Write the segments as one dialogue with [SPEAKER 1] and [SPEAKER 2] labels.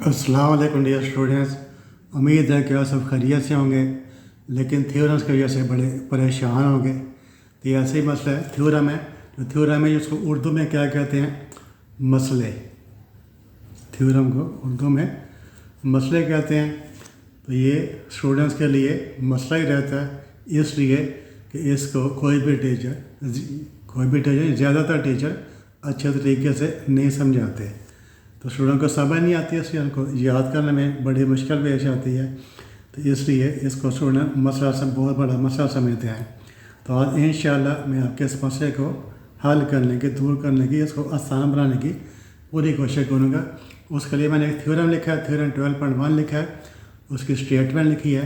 [SPEAKER 1] अस्सलाम वालेकुम dear students. उम्मीद है कि आप सब खैरियत से होंगे, लेकिन थ्योरम्स की वजह से बड़े परेशान होंगे। तो ये ऐसे ही मसला है, थ्योरम है। तो थ्योरम है, इसको उर्दू में क्या कहते हैं? मसले। थ्योरम को उर्दू में मसले कहते हैं। तो ये स्टूडेंट्स के लिए मसला ही रहता है, इसलिए कि इसको कोई भी टीचर ज़्यादातर टीचर अच्छे तरीके से नहीं समझाते। तो स्टूडेंट को समझ नहीं आती है, इसलिए उनको याद करने में बड़ी मुश्किल पेश आती है। तो इसलिए इसको स्टूडेंट मसला से बहुत बड़ा मसला समझते हैं। तो आज इंशाअल्लाह मैं आपके इस मसले को हल करने की, दूर करने की, इसको आसान बनाने की पूरी कोशिश करूँगा। उसके लिए मैंने एक थ्योरम लिखा है, थ्योरम 12.1 लिखा है, उसकी स्टेटमेंट लिखी है।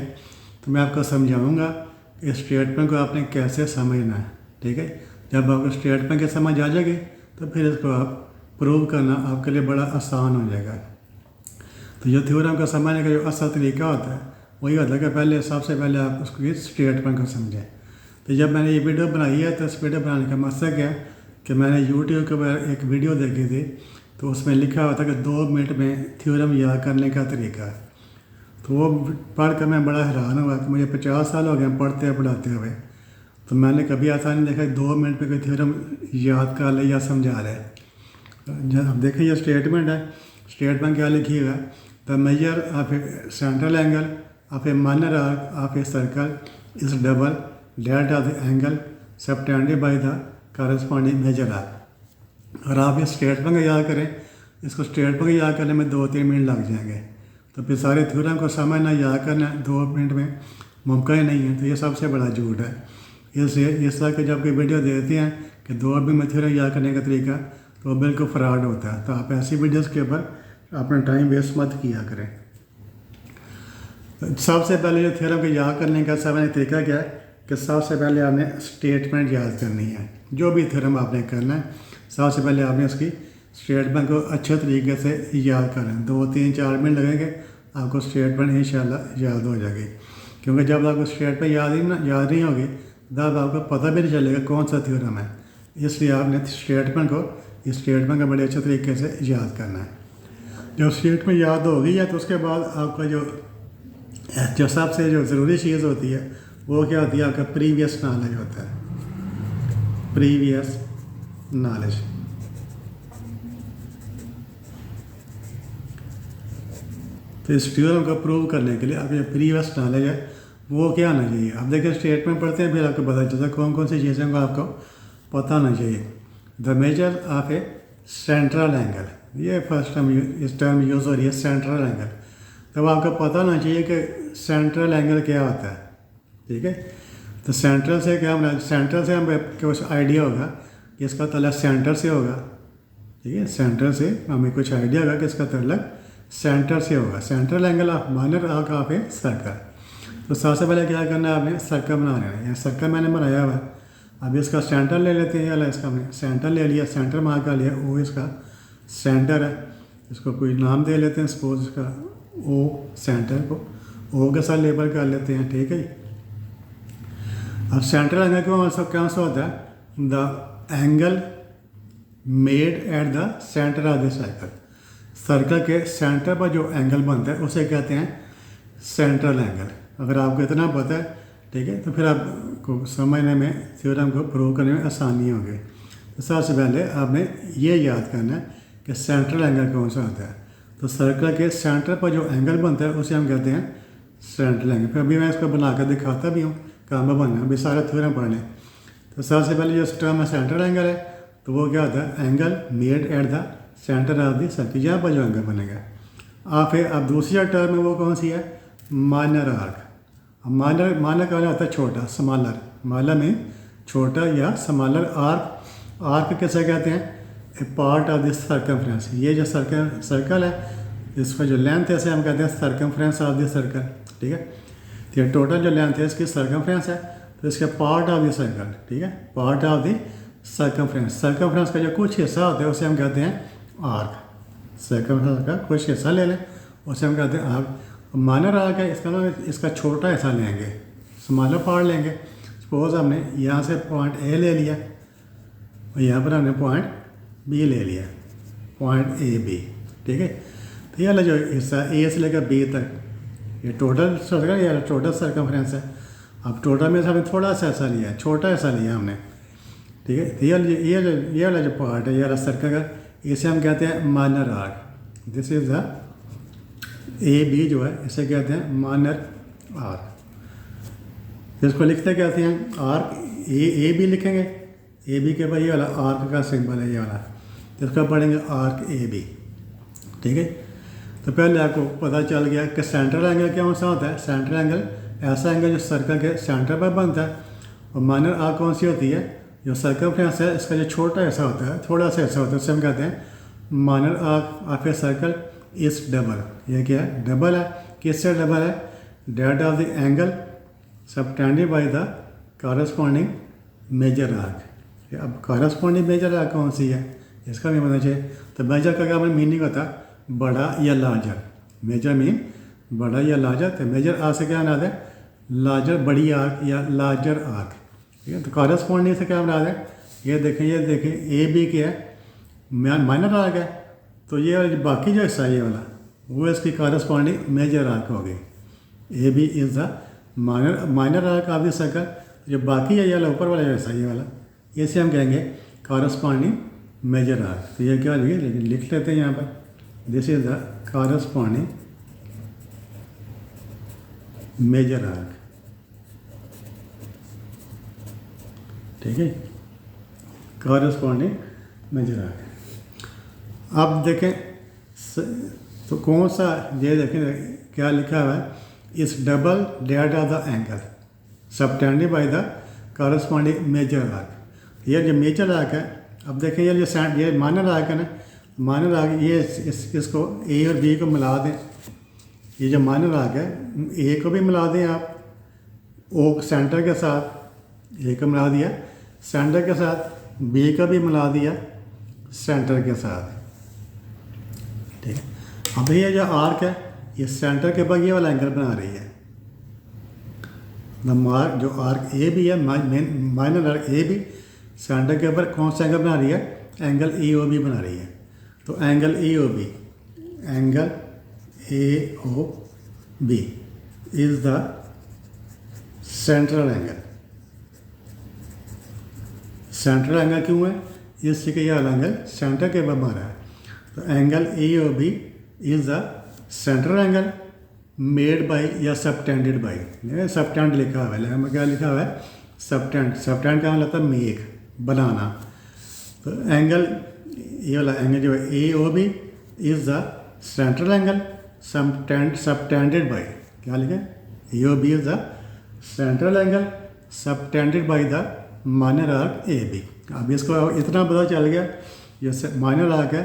[SPEAKER 1] तो मैं आपको समझाऊँगा इस स्टेटमेंट को आपने कैसे समझना है। ठीक है, जब आपको स्टेटमेंट की समझ आ जाएगी तो फिर इसको आप प्रूव करना आपके लिए बड़ा आसान हो जाएगा। तो जो थ्योरम को समझने का जो असल तरीका होता है वही होता है कि पहले सबसे पहले आप उसको स्टेटमेंट को समझें। तो जब मैंने ये वीडियो बनाई है तो इस वीडियो बनाने का मकसद क्या है कि मैंने यूट्यूब के ऊपर एक वीडियो देखी थी, तो उसमें लिखा हुआ था कि 2 मिनट में थ्योरम याद करने का तरीका है। तो वो पढ़ कर मैं बड़ा हैरान हुआ कि मुझे 50 साल हो गए पढ़ते पढ़ाते हुए, तो मैंने कभी ऐसा नहीं देखा 2 मिनट में कोई थ्योरम याद कर ले या समझा ले। अब देखिए ये स्टेटमेंट है। स्टेटमेंट क्या लिखी हुआ है? The measure of a central angle of a minor arc of a circle is double that of the angle subtended by the corresponding major arc. और आप ये स्टेटमेंट को याद करें, इसको स्टेटमेंट को याद करने में 2-3 मिनट लग जाएंगे। तो फिर सारे थ्योरम को समझना, याद करना 2 मिनट में मुमकिन नहीं है। तो ये सबसे बड़ा झूठ है। इसलिए इस तरह के जब कोई वीडियो देखते हैं कि 2 मिनट में थ्योरम याद करने का तरीका, तो बिल्कुल फ्रॉड होता है। तो आप ऐसी वीडियोस के ऊपर अपना टाइम वेस्ट मत किया करें। तो सबसे पहले जो थ्योरम को याद करने का समझने का तरीका क्या है कि सबसे पहले आपने स्टेटमेंट याद करनी है। जो भी थ्योरम आपने करना है, सबसे पहले आपने उसकी स्टेटमेंट को अच्छे तरीके से याद करना है। 2-3-4 मिनट लगेंगे, आपको स्टेटमेंट इंशाल्लाह याद हो जाएगी। क्योंकि जब आपको स्टेटमेंट याद नहीं होगी तब आपको पता भी नहीं चलेगा कौन सा थ्योरम है। इसलिए आपने स्टेटमेंट को बड़े अच्छे तरीके से याद करना है। जब स्टेटमेंट याद होगी या तो उसके बाद आपका जो सबसे जो ज़रूरी चीज़ होती है वो क्या होती है? आपका प्रीवियस नॉलेज होता है। Previous knowledge. तो इस थ्योरम को प्रूव करने के लिए आपका जो प्रीवियस नॉलेज है वो क्या होना चाहिए? आप देखिए स्टेटमेंट पढ़ते हैं, फिर आपको पता चलता है कौन कौन सी चीज़ों को आपको पता होना चाहिए। The measure of a central angle, ये फर्स्ट टाइम इस टर्म यूज़ हो रही है, सेंट्रल एंगल। तब आपको पता होना चाहिए कि सेंट्रल एंगल क्या होता है। ठीक है, तो सेंट्रल से क्या होना? सेंट्रल से हमें कुछ आइडिया होगा कि इसका ताल्लुक सेंटर से होगा। ठीक है, सेंटर से हमें कुछ आइडिया होगा कि इसका ताल्लुक सेंटर से होगा। Central angle of minor arc of a circle. तो सबसे पहले क्या करना है? आपने सर्कल बनाना है। यहाँ सर्कल मैंने बनाया हुआ है। अब इसका सेंटर ले लेते हैं, या इसका हमने सेंटर ले लिया, सेंटर मार्क कर लिया, वो इसका सेंटर है। इसको कोई नाम दे लेते हैं, सपोज इसका ओ, सेंटर को ओ के साथ लेबल कर लेते हैं। ठीक है, अब सेंट्रल एंगल क्यों सा होता है? The angle made at the centre of the circle. Circle के सेंटर पर जो एंगल बनता है उसे कहते हैं सेंट्रल एंगल। अगर आपको इतना पता है, ठीक है, तो फिर आपको समझने में, थ्योरम को प्रूव करने में आसानी होगी। तो सबसे पहले आपने ये याद करना है कि सेंट्रल एंगल कौन सा होता है। तो सर्कल के सेंटर पर जो एंगल बनता है उसे हम कहते हैं सेंट्रल एंगल। फिर अभी मैं इसको बना कर दिखाता भी हूँ कहाँ पर बनना है, अभी सारा थ्योरम पढ़ लें। तो सबसे पहले जो टर्म है सेंट्रल एंगल है, तो वो क्या होता है? Angle made at the centre of the circle, यहाँ पर जो एंगल बनेगा। फिर अब दूसरी टर्म है वो कौन सी है? Minor arc. माइनर का होता है छोटा, स्मॉलर। माइनर में छोटा या स्मॉलर। आर्क कैसे कहते हैं? ए पार्ट ऑफ दिस सर्कमफ्रेंस। ये जो सर्कल है, इसका जो लेंथ है इसे हम कहते हैं सर्कमफ्रेंस ऑफ दिस सर्कल। ठीक है, तो ये टोटल जो लेंथ है इसकी सर्कमफ्रेंस है, तो इसके पार्ट ऑफ द सर्कल। ठीक है, part of the circumference. Circumference का जो कुछ हिस्सा होता है उसे हम कहते हैं आर्क। सर्कमफ्रेंस का कुछ हिस्सा ले लें, उसे हम कहते हैं आर्क। माइनर आर्क है, इसका छोटा हिस्सा लेंगे, स्मॉलर पार्ट लेंगे। सपोज हमने यहाँ से पॉइंट ए ले लिया और यहाँ पर हमने पॉइंट बी ले लिया, पॉइंट ए बी। ठीक है, तो ये वाला जो हिस्सा ए से लेकर बी तक, ये टोटल सर्कल, ये टोटल सर्कमफ्रेंस है। अब टोटल में से हमने थोड़ा सा हिस्सा लिया है, छोटा हिस्सा लिया हमने, ठीक है। ये वाला जो पार्ट है, ये वाला सर्कल का, इसे हम कहते हैं minor arc. This is the A B जो है, इसे कहते हैं माइनर आर्क। इसको लिखते कहते हैं आर्क ए बी लिखेंगे, ए बी के बाद ये वाला आर्क का सिंबल है, ये वाला, इसका पढ़ेंगे आर्क ए बी, ठीक है। तो पहले आपको पता चल गया कि सेंट्रल एंगल कौन सा होता है। सेंट्रल एंगल ऐसा एंगल जो सर्कल के सेंटर पर बनता है। और माइनर आर्क कौन सी होती है, जो सर्कमफ्रेंस है इसका जो छोटा हिस्सा होता है, थोड़ा सा हिस्सा होता है, उसे हम कहते हैं minor arc of a circle is double. ये क्या है, डबल है। किससे डबल है, that of the angle subtended by the corresponding major arc. अब कॉरस्पॉन्डिंग मेजर आर्क कौन सी है, इसका भी पता चाहिए। तो मेजर का क्या मीनिंग होता है, बड़ा या लार्जर। मेजर मीन बड़ा या लार्जर। तो मेजर आर्क से क्या नाम है, लार्जर, बड़ी आर्क या लार्जर आर्क, ठीक है। तो कॉरस्पॉन्डिंग से क्या नाम है, ये देखें ए बी क्या है, माइनर आर्क है। तो ये बाकी जो हिस्सा ये वाला, वो इसकी कॉरस्पॉन्डिंग मेजर आर्क हो गई। A B is the minor arc of the circle. जो बाकी है ये वाला ऊपर वाला जो हिस्सा, ये वाला, इसे हम कहेंगे कॉरस्पॉन्डिंग मेजर आर्क। तो ये क्या लिख लेते हैं यहाँ पर, this is the corresponding major arc, ठीक है, कॉरस्पॉन्डिंग मेजर आर्क। अब देखें तो कौन सा, ये देखें क्या लिखा हुआ है, is double that of the angle subtended by the corresponding major arc. ये जो मेजर आर्क है, अब देखें ये माइनर आर्क है ना, माइनर आर्क ये इसको ए और बी को मिला दें। ये जो माइनर आर्क है, ए को भी मिला दें आप ओ सेंटर के साथ, ए को मिला दिया सेंटर के साथ, बी को भी मिला दिया सेंटर के साथ, ठीक है। अब ये जो आर्क है, ये सेंटर के बाद ये वाला एंगल बना रही है। मार्क जो आर्क ए बी है, minor arc A B, centre के ऊपर कौन सा एंगल बना रही है, एंगल ए ओ बी बना रही है। तो angle A O B, angle A O B is the central angle. Central angle क्यों है, इससे कि यह एंगल सेंटर के ऊपर मारा है। तो angle A O B is the central angle made by या सबटेंडेड बाय। सबटेंड लिखा हुआ है, क्या लिखा हुआ है, सबटेंड। सबटेंड का मतलब मेक, बनाना। तो एंगल, ये वाला एंगल जो है A O B is the central angle subtended by, क्या लिखे, A O B is the central angle subtended by the minor arc A B. अब इसको इतना पता चल गया, जो माइनर आर्क है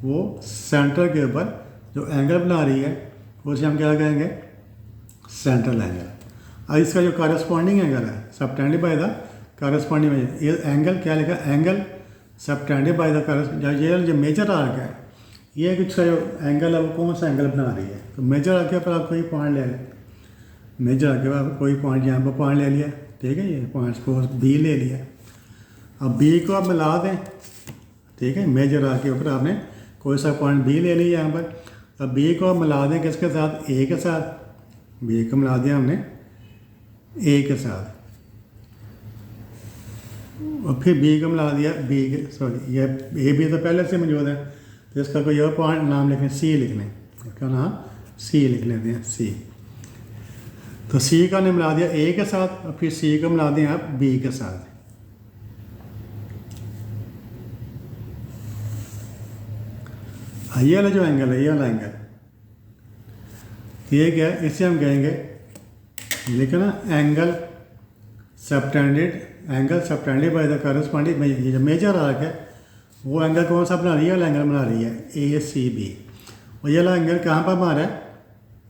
[SPEAKER 1] वो सेंटर के ऊपर जो एंगल बना रही है, उसे हम क्या कहेंगे, सेंट्रल एंगल। अब इसका जो कॉरस्पॉन्डिंग एंगल है सबटेंडेड बाय द कॉरस्पॉन्डिंग, ये एंगल क्या लिखा, angle subtended by the corresponding. ये जो मेजर आर्क है, ये इसका जो एंगल है वो कौन सा एंगल बना रही है। तो मेजर आर्क के ऊपर आप कोई पॉइंट ले लें, मेजर आर्क के ऊपर कोई पॉइंट यहाँ पर पॉइंट ले लिया, ठीक है, ये पॉइंट सपोज बी ले लिया। अब बी को आप मिला दें, ठीक है, मेजर आर्क के ऊपर आपने कोई सा पॉइंट बी ले लिया यहाँ पर। अब बी को मिला दें किसके साथ, ए के साथ। बी को मिला दिया हमने ए के साथ, और फिर बी को मिला दिया बी के, सॉरी ये ए बी तो पहले से मौजूद है, तो इसका कोई और पॉइंट नाम लिखें, सी लिख लें, इसका नाम सी लिख लेते हैं, सी। तो सी का हमने मिला दिया ए के साथ, और फिर सी को मिला दिया आप बी के साथ। ये वाला जो एंगल है, ये वाला एंगल, ये क्या है, इसे हम कहेंगे, लिखना angle subtended by the corresponding. ये जो मेजर आर्क है वो एंगल कौन सा बना रही है, वाला एंगल बना रही है ए सी बी। और ये वाला एंगल कहाँ पर मारा है,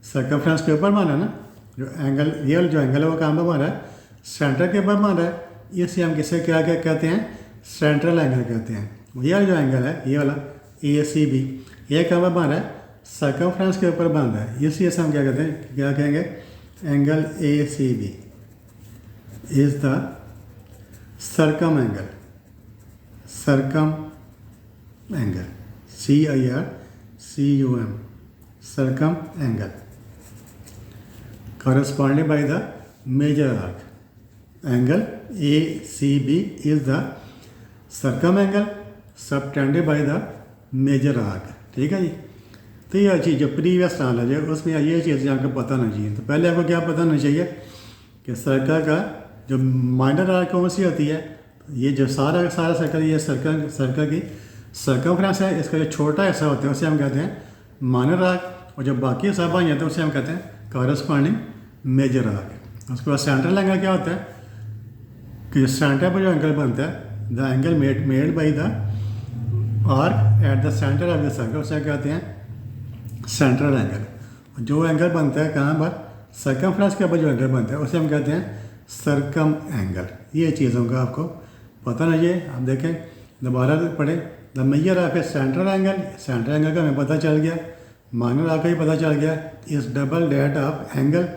[SPEAKER 1] सर्कमफ्रेंस के ऊपर मारा ना। जो एंगल, ये वाला जो एंगल है वो कहाँ पर मारा है, सेंटर के ऊपर मारा है। इसे हम किसे क्या क्या कहते हैं, सेंट्रल एंगल कहते हैं। ये वाला जो एंगल है, ये वाला ए सी बी, ये कहाँ पर बन रहा है, सर्कमफ्रेंस के ऊपर बन रहा है। इसी से हम क्या कहते हैं, क्या कहेंगे, angle A C B is the circum angle, circum angle, CIRCUM circum angle corresponding by the major arc. Angle ACB is the circumangle subtended by the major arc. ठीक है जी। तो ये चीज़ जो प्रीवियस नॉलेज है उसमें ये चीज़ें आपको पता होना चाहिए। तो पहले आपको क्या पता होना चाहिए कि सर्कल का जो माइनर आर्क कौन सी होती है। ये जो सारा सर्कल, ये सर्कल की सर्कमफ्रेंस है, इसका जो छोटा हिस्सा होता है उसे हम कहते हैं माइनर आर्क, और जो बाकी हिस्सा बन जाता है उसे हम कहते हैं कॉरस्पॉन्डिंग मेजर आर्क। उसके बाद सेंट्रल एंगल क्या होता है कि सेंटर पर जो एंगल बनता है, the angle made by the arc at the centre of the circle, उसे कहते हैं सेंट्रल एंगल। जो एंगल बनता है कहाँ पर, सर्कमफ्रेंस के ऊपर जो एंगल बनता है उसे हम कहते हैं सर्कम एंगल। ये चीज़ों का आपको पता नहीं है। आप देखें दोबारा पढ़ें, the measure of a central angle, central angle का हमें पता चल गया, माइनर आर्क का भी पता चल गया, is double that of angle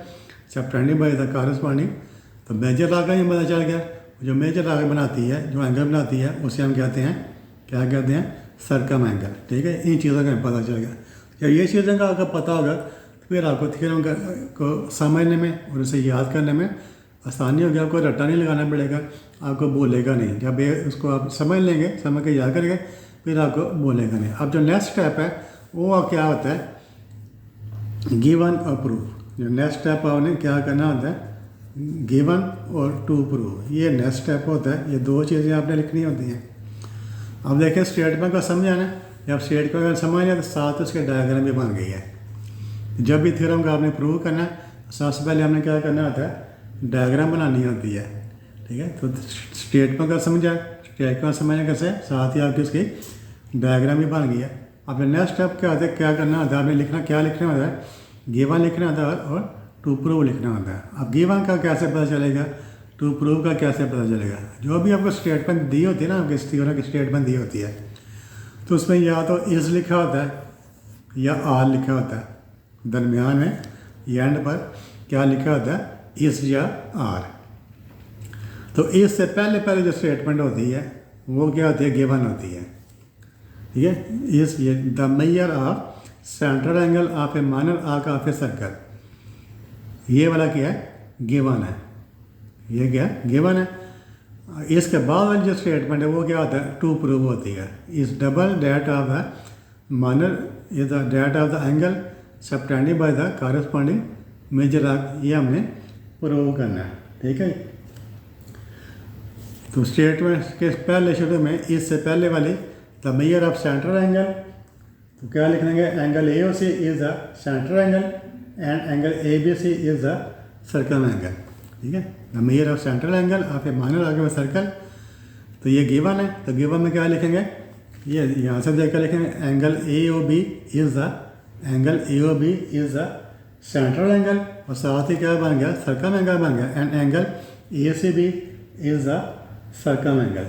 [SPEAKER 1] subtending by the corresponding. तो मेजर आर्क का भी पता चल गया, जो मेजर आर्क बनाती है, जो एंगल बनाती है उसे हम कहते हैं, क्या कहते हैं, सर्कम एंगल। ठीक है, इन चीज़ों का हमें पता चल गया। जब ये चीज़ों का आपको पता होगा तो फिर आपको थ्योरम को समझने में और उसे याद करने में आसानी होगी। आपको रट्टा नहीं लगाना पड़ेगा, आपको बोलेगा नहीं। जब ये उसको आप समझ लेंगे, समझ के याद करेंगे, फिर आपको बोलेगा नहीं। अब जो नेक्स्ट स्टेप है वो क्या होता है, गिवन और प्रूफ। जो नेक्स्ट स्टेप आपने क्या करना होता है, गिवन और टू प्रूव, ये नेक्स्ट स्टेप होता है। ये दो चीज़ें आपने लिखनी होती हैं। अब देखें स्टेटमेंट को समझाना, जब स्टेटमेंट को समझ लिया तो साथ उसके डायग्राम भी बन गई है। जब भी थ्योरम का आपने प्रूव करना है, सबसे पहले हमने क्या करना होता है, डायग्राम बनानी होती है। ठीक है, तो स्टेटमेंट का समझा, स्टेटमेंट समझने कैसे, साथ ही आपकी उसकी डायग्राम भी बन गई है। आपने नेक्स्ट स्टेप क्या होता है, क्या करना होता है, आपने लिखना, क्या लिखना होता है, गिवन लिखना होता है और टू प्रूव लिखना होता है। अब गिवन का कैसे पता चलेगा, टू प्रूव का कैसे पता चलेगा। जो भी आपको स्टेटमेंट दी होती है ना, आपकी थ्योरम की स्टेटमेंट दी होती है, तो उसमें या तो इज लिखा होता है या आर लिखा होता है। दरमियान में या एंड पर क्या लिखा होता है, इस या आर। तो इससे पहले जो स्टेटमेंट होती है वो क्या होती है, गिवन होती है। ठीक है, इस ये the measure of central angle of a minor arc of a circle, ये वाला क्या है, गिवन है। ये क्या है, गिवन है। इसके बाद वाली जो स्टेटमेंट है वो क्या होता है, टू प्रूव होती है। Is double that of the minor is the that of the angle subtending by the corresponding major arc, ये हमने प्रूव करना है। ठीक है, तो स्टेटमेंट के पहले शुरू में इससे पहले वाली the measure of central angle, तो क्या लिख लेंगे, angle A O C is the central angle and angle A B C is the circum angle. ठीक है, the measure of central angle of a minor arc of circle, तो ये given है। तो गिवन में क्या लिखेंगे, ये यहाँ से देखकर लिखेंगे, angle A O B is the, angle A O B is the central angle, और साथ ही क्या बन गया, सर्कम एंगल बन गया, and angle A C B is the circum angle.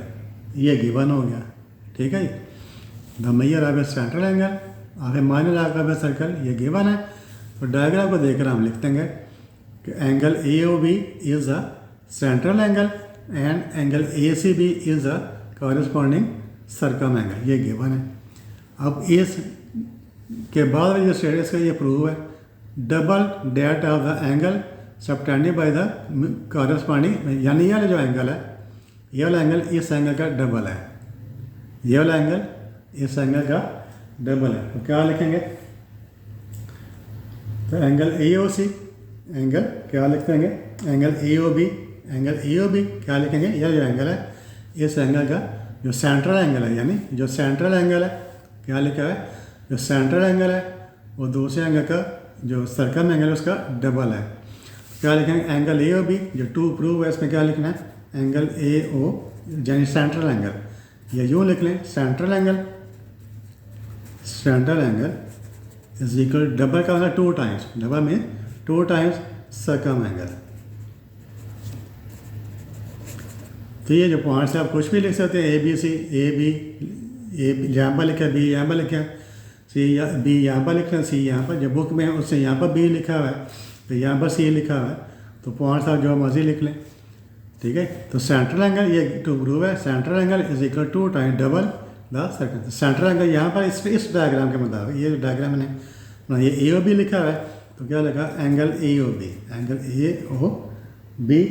[SPEAKER 1] ये गिवन हो गया। ठीक है, the measure of a central angle of a minor arc of a circle, ये गिवन है। तो डायग्राम को देखकर हम लिख देंगे कि angle A O B is the central angle and angle A C B is the corresponding circum angle, ये गिवन है। अब इस के बाद जो स्टेटस का ये प्रूव है, double that of the angle subtending by the corresponding, यानी ये वाला जो एंगल है, ये वाला एंगल इस एंगल का डबल है, ये वाला एंगल इस एंगल का डबल है। तो क्या लिखेंगे, तो angle A O C, angle क्या लिख देंगे, angle A O B, angle A O B क्या लिखेंगे, यह जो एंगल है इस एंगल का जो सेंट्रल एंगल है, यानी जो सेंट्रल एंगल है, क्या लिखा है, जो सेंट्रल एंगल है वो दूसरे एंगल का जो सर्कम एंगल है उसका डबल है। क्या लिखेंगे, एंगल ए ओ बी, जो टू प्रूव है इसमें क्या लिखना है, एंगल ए ओ यानी सेंट्रल एंगल, या यूँ लिख लें, central angle, central angle is equal, double का मतलब टू टाइम्स, डबल में टू टाइम्स सर्कम एंगल। तो ये जो पॉइंट से आप कुछ भी लिख सकते हैं, ए बी सी, ए बी, ए यहाँ पर लिखा है, बी यहाँ पर लिखा है, सी या बी यहाँ पर लिखा है, सी यहाँ पर, जो बुक में है उससे यहाँ पर बी लिखा हुआ है, तो यहाँ पर सी लिखा हुआ है। तो पॉइंट्स आप जो मर्जी लिख लें। ठीक है, तो सेंट्रल एंगल ये टू प्रूव है, central angle is equal to time double the circle. Central angle यहाँ पर इस डायग्राम के मुताबिक, ये डायग्राम मैंने ना ये ए ओ बी लिखा हुआ है तो क्या लिखा angle A O B, angle A O B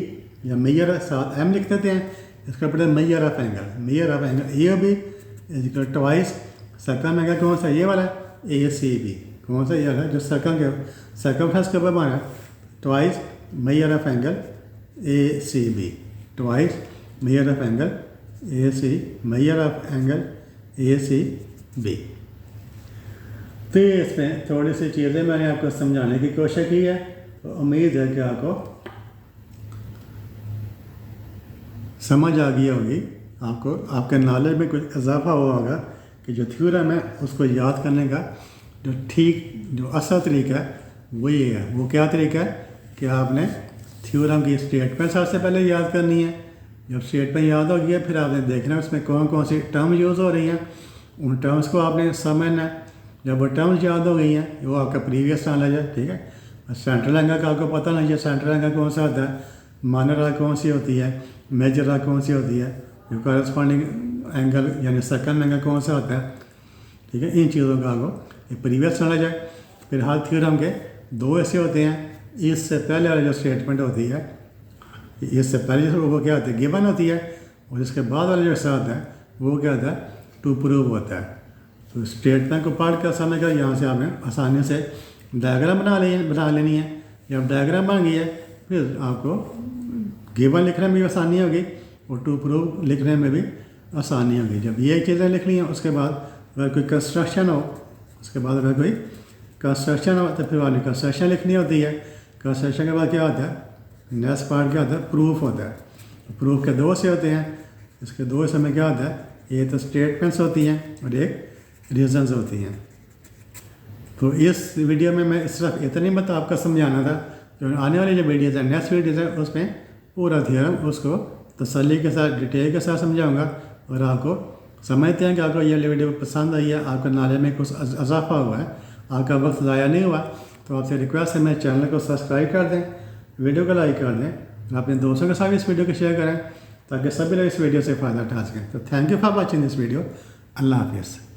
[SPEAKER 1] या मेजर साथ एम लिख देते हैं, इसका पड़ता है measure of angle, measure of angle A O B is equal twice circum angle कौन सा ये वाला ए सी बी, कौन सा ये वाला जो सर्कमफ्रेंस के ऊपर बना twice measure of angle A C B, twice measure of angle A C, measure of angle A C B. तो इसमें थोड़ी सी चीज़ें मैंने आपको समझाने की कोशिश की है, तो उम्मीद है कि आपको समझ आ गई होगी, आपको आपके नॉलेज में कुछ इजाफा हुआ होगा कि जो थ्योरम है उसको याद करने का जो असल तरीका है वो ये है। वो क्या तरीका है कि आपने थ्योरम की स्टेटमेंट सबसे पहले याद करनी है। जब स्टेटमेंट याद हो गया फिर आपने देखना है उसमें कौन कौन सी टर्म यूज़ हो रही हैं, उन टर्म्स को आपने समझना है। जब वो टर्म्स याद हो गई हैं वो आपका प्रीवियस नॉलेज है, ठीक है। सेंट्रल एंगल का आपको पता नहीं है सेंट्रल एंगल कौन सा होता है, माइनर आर्क कौन सी होती है, मेजर आर्क कौन सी होती है, जो कॉरेस्पॉन्डिंग एंगल यानी सेकंड एंगल कौन सा होता है, ठीक है। इन चीज़ों का आपको प्रीवियस नॉलेज है। फिर हर थ्योरम के दो ऐसे होते हैं, इससे पहले वाली जो स्टेटमेंट होती है, इससे पहले जो वो क्या होती है गिवन होती है, और इसके बाद वाला जो हिस्सा होता है वो क्या होता है टू प्रूव होता है। तो स्टेटमेंट को पढ़ कर समझ कर यहाँ से आपने आसानी से डायग्राम बना लेनी है। जब डायग्राम बन गई है फिर आपको गिवन लिखने में भी आसानी होगी और टू प्रूव लिखने में भी आसानी होगी। जब ये चीज़ें लिख ली हैं उसके बाद अगर कोई कंस्ट्रक्शन हो, उसके बाद अगर कोई कंस्ट्रक्शन हो तो फिर वाली कंस्ट्रक्शन लिखनी होती है। कंस्ट्रक्शन के बाद क्या होता है नेक्स्ट पार्ट क्या होता है प्रूफ होता है। प्रूफ के दो से होते हैं, इसके दो हिस्से में क्या होता है ये तो स्टेटमेंट्स होती हैं और एक रीजंस होती हैं। तो इस वीडियो में मैं सिर्फ इतनी बात आपका समझाना था। जो आने वाली जो वीडियोज़ है नेक्स्ट वीडियोज़ है उसमें पूरा थ्योरम उसको तसल्ली के साथ डिटेल के साथ समझाऊंगा और आपको समझते हैं कि आपको ये वीडियो पसंद आई है, आपका नॉलेज में कुछ इजाफा हुआ है, आपका वक्त ज़ाया नहीं हुआ, तो आपसे रिक्वेस्ट है मेरे चैनल को सब्सक्राइब कर दें, वीडियो को लाइक कर दें, अपने दोस्तों के साथ इस वीडियो को शेयर करें ताकि सभी लोग इस वीडियो से फ़ायदा उठा सकें। तो thank you for watching this video. अल्लाह हाफिज़।